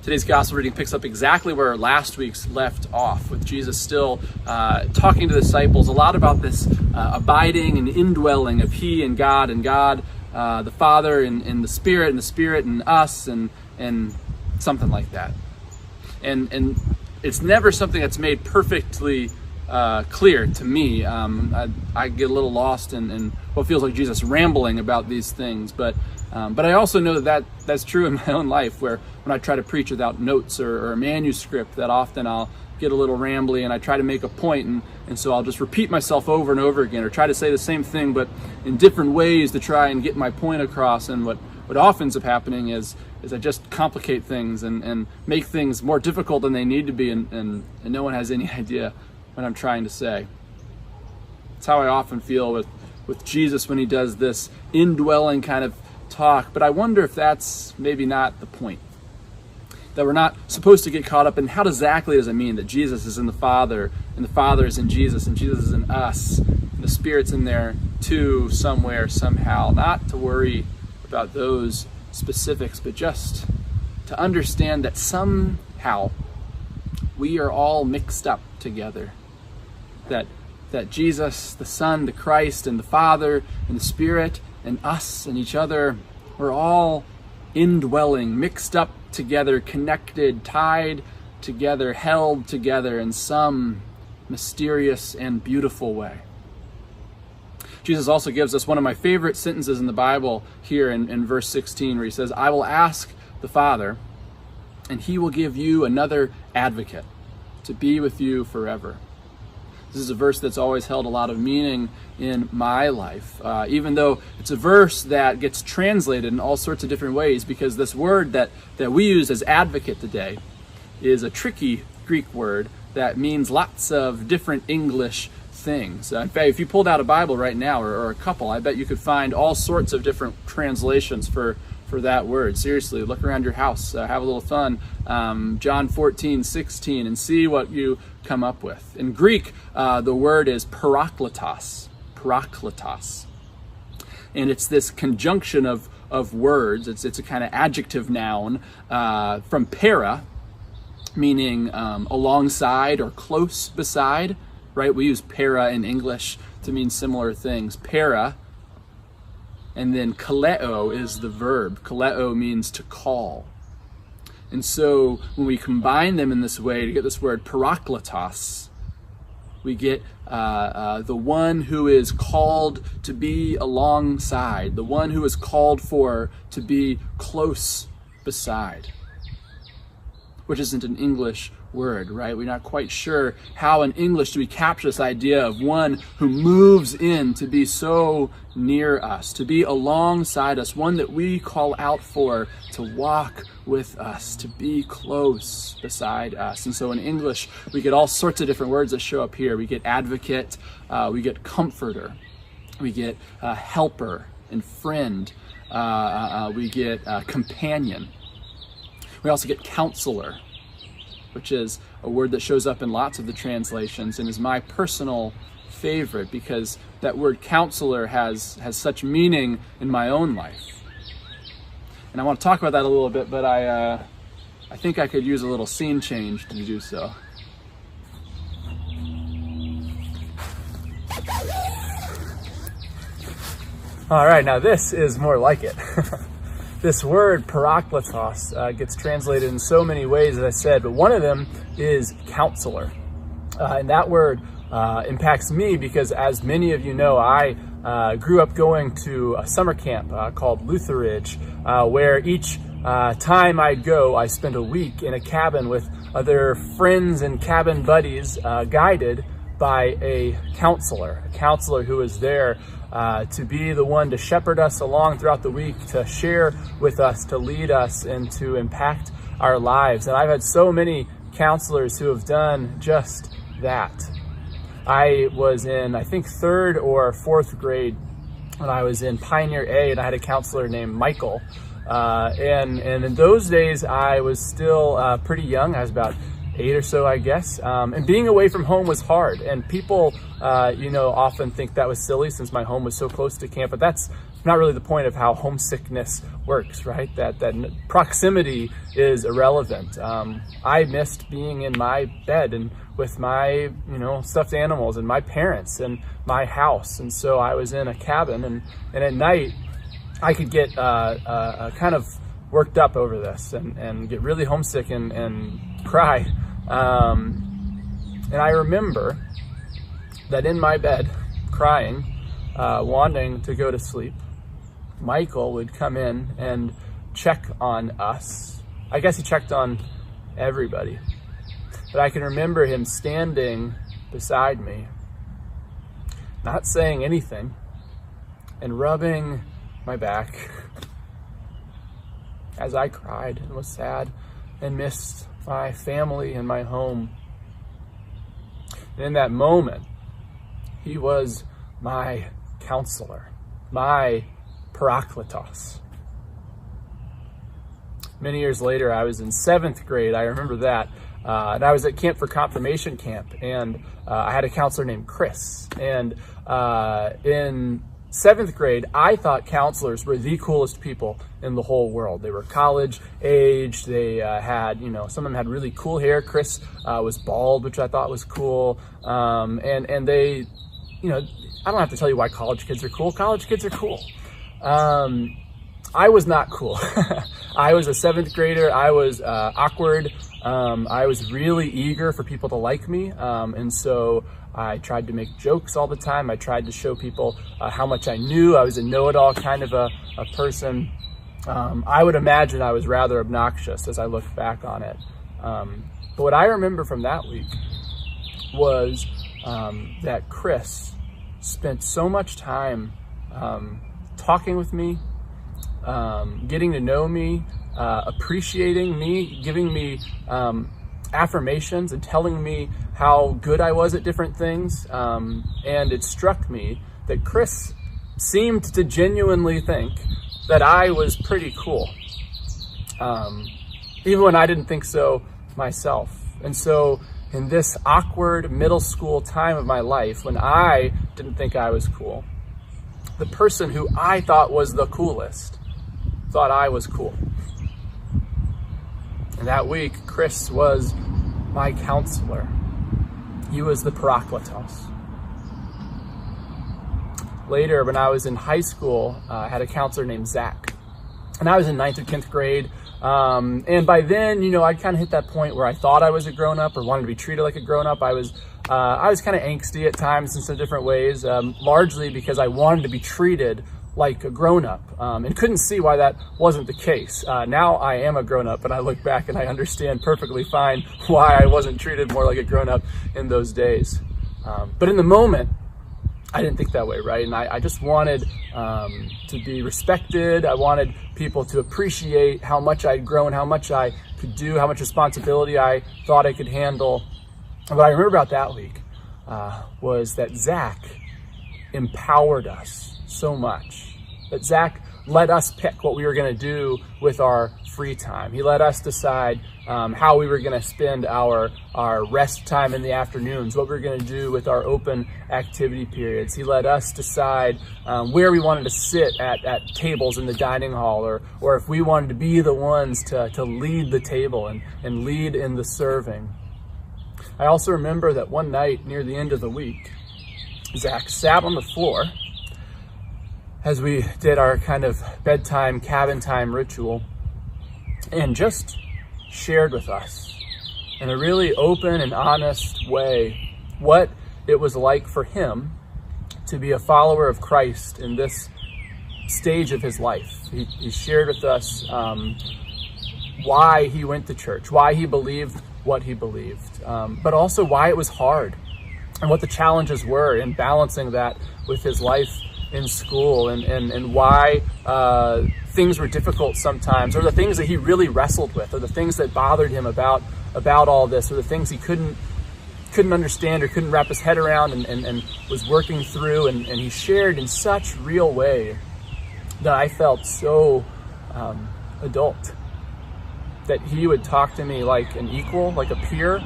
Today's gospel reading picks up exactly where last week's left off, with Jesus still talking to the disciples a lot about this abiding and indwelling of He and God the Father and the Spirit in us and something like that. And it's never something that's made perfectly clear to me. I get a little lost in what feels like Jesus rambling about these things, but I also know that's true in my own life, where when I try to preach without notes or a manuscript, that often I'll get a little rambly and I try to make a point, and so I'll just repeat myself over and over again, or try to say the same thing but in different ways to try and get my point across. And what often ends up happening is I just complicate things and make things more difficult than they need to be, and no one has any idea what I'm trying to say. It's how I often feel with Jesus when He does this indwelling kind of talk. But I wonder if that's maybe not the point, that we're not supposed to get caught up in how exactly does it mean that Jesus is in the Father and the Father is in Jesus and Jesus is in us and the Spirit's in there too somewhere, somehow. Not to worry about those specifics, but just to understand that somehow we are all mixed up together. That Jesus, the Son, the Christ, and the Father, and the Spirit, and us, and each other, we're all indwelling, mixed up together, connected, tied together, held together in some mysterious and beautiful way. Jesus also gives us one of my favorite sentences in the Bible here in verse 16, where He says, "I will ask the Father, and He will give you another advocate to be with you forever." This is a verse that's always held a lot of meaning in my life, even though it's a verse that gets translated in all sorts of different ways, because this word that we use as advocate today is a tricky Greek word that means lots of different English things. In fact, if you pulled out a Bible right now, or a couple, I bet you could find all sorts of different translations for that word. Seriously, look around your house, have a little fun. John 14:16, and see what you come up with. In Greek, the word is parakletos, and it's this conjunction of words. It's a kind of adjective noun from para, meaning alongside or close beside. Right? We use para in English to mean similar things. Para. And then kaleo is the verb. Kaleo means to call. And so when we combine them in this way to get this word parakletos, we get the one who is called to be alongside, the one who is called for to be close beside, which isn't an English word, right? We're not quite sure how in English do we capture this idea of one who moves in to be so near us, to be alongside us, one that we call out for to walk with us, to be close beside us. And so in English, we get all sorts of different words that show up here. We get advocate, we get comforter, we get helper and friend, we get companion. We also get counselor, which is a word that shows up in lots of the translations and is my personal favorite, because that word counselor has such meaning in my own life. And I want to talk about that a little bit, but I think I could use a little scene change to do so. All right, now this is more like it. This word parakletos gets translated in so many ways, as I said, but one of them is counselor. And that word impacts me because, as many of you know, I grew up going to a summer camp called Lutheridge, where each time I'd go, I spent a week in a cabin with other friends and cabin buddies, guided by a counselor who was there to be the one to shepherd us along throughout the week, to share with us, to lead us, and to impact our lives. And I've had so many counselors who have done just that. I was in, I think, 3rd or 4th grade when I was in Pioneer A, and I had a counselor named Michael. And in those days, I was still pretty young. I was about 8 or so, I guess. And being away from home was hard. And people, often think that was silly since my home was so close to camp. But that's not really the point of how homesickness works, right? That proximity is irrelevant. I missed being in my bed and with my, stuffed animals and my parents and my house. And so I was in a cabin, and at night I could get kind of worked up over this and get really homesick and cry. And I remember that in my bed, crying, wanting to go to sleep, Michael would come in and check on us. I guess he checked on everybody. But I can remember him standing beside me, not saying anything, and rubbing my back as I cried and was sad and missed my family and my home. And in that moment, he was my counselor, my parakletos. Many years later, I was in 7th grade. I remember that. And I was at camp for confirmation camp, and I had a counselor named Chris. And in 7th grade, I thought counselors were the coolest people in the whole world. They were college aged. They had, some of them had really cool hair. Chris was bald, which I thought was cool. And they, I don't have to tell you why college kids are cool. College kids are cool. I was not cool. I was a 7th grader. I was awkward. I was really eager for people to like me. And so I tried to make jokes all the time. I tried to show people how much I knew. I was a know-it-all kind of a person. I would imagine I was rather obnoxious as I look back on it. But what I remember from that week was that Chris spent so much time talking with me, getting to know me, appreciating me, giving me affirmations and telling me how good I was at different things. And it struck me that Chris seemed to genuinely think that I was pretty cool, even when I didn't think so myself. And so in this awkward middle school time of my life, when I didn't think I was cool, the person who I thought was the coolest thought I was cool. And that week, Chris was my counselor. He was the parakletos. Later, when I was in high school, I had a counselor named Zach. And I was in 9th or 10th grade. And by then, I'd kind of hit that point where I thought I was a grown-up or wanted to be treated like a grown-up. I was kind of angsty at times in some different ways, largely because I wanted to be treated like a grown-up, and couldn't see why that wasn't the case. Now I am a grown-up, and I look back and I understand perfectly fine why I wasn't treated more like a grown-up in those days. But in the moment, I didn't think that way, right? And I just wanted to be respected. I wanted people to appreciate how much I'd grown, how much I could do, how much responsibility I thought I could handle. And what I remember about that week was that Zach empowered us so much, that Zach let us pick what we were going to do with our free time. He let us decide how we were going to spend our rest time in the afternoons, what we were going to do with our open activity periods. He let us decide where we wanted to sit at tables in the dining hall, or if we wanted to be the ones to lead the table and lead in the serving. I also remember that one night near the end of the week, Zach sat on the floor as we did our kind of bedtime, cabin time ritual, and just shared with us in a really open and honest way what it was like for him to be a follower of Christ in this stage of his life. He shared with us why he went to church, why he believed what he believed, but also why it was hard and what the challenges were in balancing that with his life in school, and why things were difficult sometimes, or the things that he really wrestled with, or the things that bothered him about all this, or the things he couldn't understand or couldn't wrap his head around and was working through. And he shared in such real way that I felt so adult, that he would talk to me like an equal, like a peer,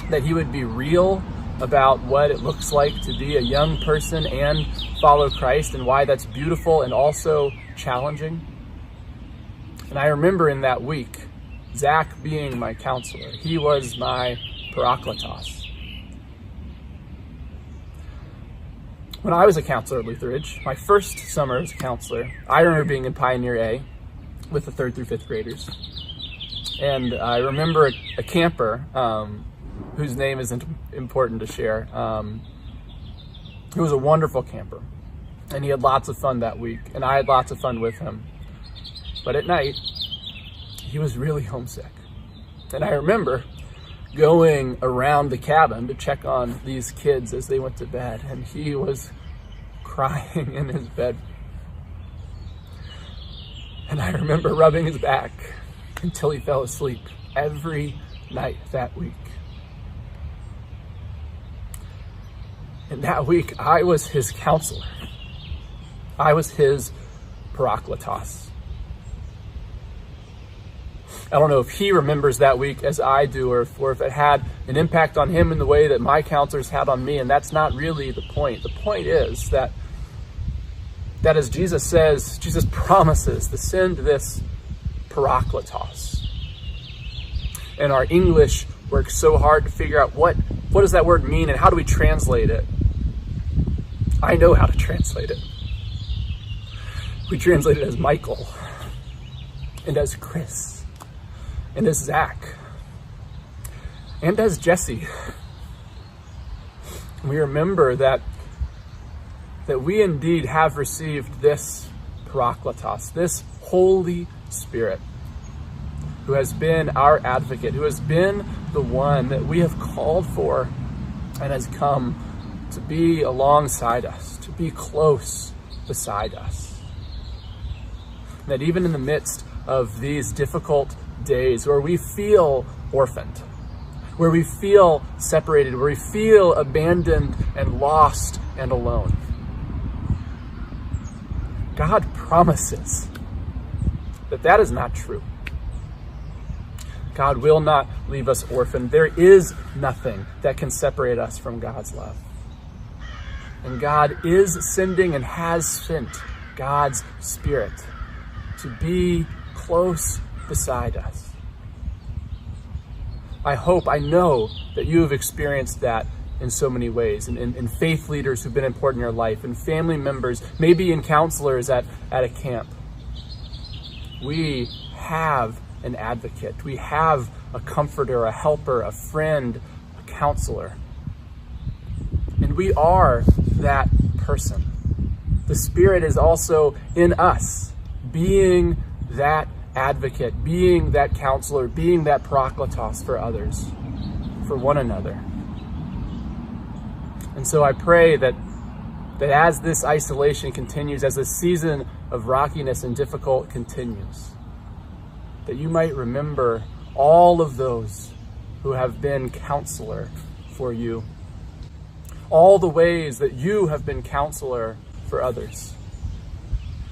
that he would be real about what it looks like to be a young person and follow Christ, and why that's beautiful and also challenging. And I remember in that week, Zach being my counselor. He was my parakletos. When I was a counselor at Lutheridge, my first summer as a counselor, I remember being in Pioneer A with the 3rd through 5th graders. And I remember a camper, whose name isn't important to share, who was a wonderful camper. And he had lots of fun that week, and I had lots of fun with him. But at night, he was really homesick. And I remember going around the cabin to check on these kids as they went to bed, and he was crying in his bed. And I remember rubbing his back until he fell asleep every night that week. And that week, I was his counselor. I was his parakletos. I don't know if he remembers that week as I do, or if it had an impact on him in the way that my counselors had on me, and that's not really the point. The point is that as Jesus says, Jesus promises to send this parakletos. And our English works so hard to figure out what does that word mean and how do we translate it. I know how to translate it. We translate it as Michael, and as Chris, and as Zach, and as Jesse. We remember that we indeed have received this parakletos, this Holy Spirit, who has been our advocate, who has been the one that we have called for and has come to be alongside us, to be close beside us. That even in the midst of these difficult days where we feel orphaned, where we feel separated, where we feel abandoned and lost and alone, God promises that is not true. God will not leave us orphaned. There is nothing that can separate us from God's love. And God is sending and has sent God's Spirit to be close beside us. I know that you have experienced that in so many ways, and faith leaders who've been important in your life, and family members, maybe in counselors at a camp. We have an advocate. We have a comforter, a helper, a friend, a counselor. And we are that person. The Spirit is also in us, being that advocate, being that counselor, being that parakletos for others, for one another. And so I pray that as this isolation continues, as this season of rockiness and difficult continues, that you might remember all of those who have been counselor for you, all the ways that you have been counselor for others.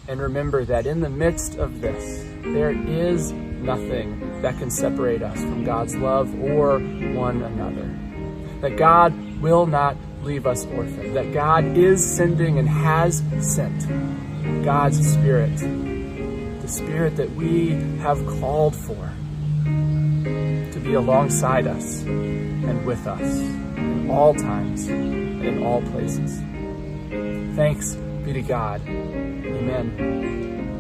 And remember that in the midst of this, there is nothing that can separate us from God's love or one another. That God will not leave us orphaned. That God is sending and has sent God's Spirit, the Spirit that we have called for, to be alongside us and with us in all times and in all places. Thanks be to God. Amen.